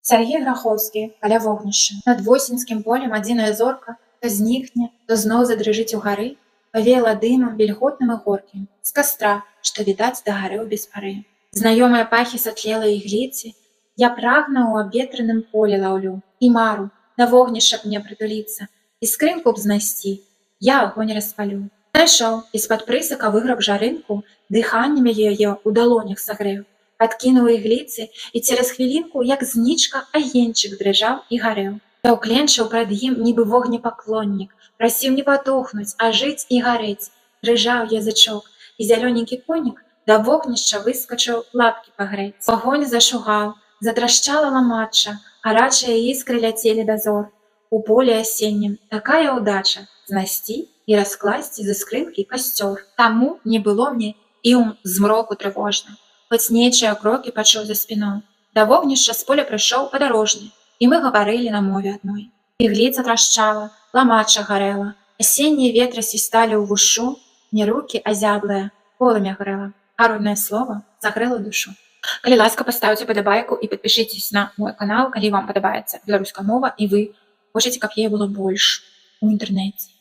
Сяргей Грахоўскі каля вогнішча. Над восеньскім полем адзіная зорка то знікне, то зноў задрыжыць угары, павеяла дымам вільготным і горкім, з кастра, што відаць дагарэў без пары. Знаёмыя пахі сатлелай ігліцы я прагна ў абветраным полі лаўлю і мару, да вогнішча б мне прытуліцца, і скрынку б знайсці, я агонь распалю. Знайшоў і з-пад прысака выграб жарынку, дыханнем яе ў далонях сагрэў, падкінуў ігліцы, і цераз хвілінку, як знічка, агеньчык дрыжаў і гарэў. Даўкленчыў прад ім, нібы вогнепаклоннік, прасіў не патухнуць, а жыць і гарэць. Дрыжаў язычок, і зялёненькі конік да вогнішча выскачыў лапкі пагрэць. Агонь зашугаў, затрашчала ламачча, гарачыя іскры ляцелі да зор. У полі асеннім такая ўдача знайсці і раскласці з скрынкі касцёр. Таму не было мне і ў змроку трывожна. Хоць нечыя крокі пачуў за спіной. Да вогнішча з поля прыйшоў падарожны, і мы гаварылі на мове адной. Ігліца трашчала, ламачча гарэла, асеннія ветры свісталі ў вушу, не рукі азяблыя, полымя гарэла, а роднае слова сагрэла душу. Калі ласка, паставце падабайку і падпішыцеся на мой канал, калі вам падабаецца беларуская мова і вы хочаце, каб яе было больш у інтэрнэце.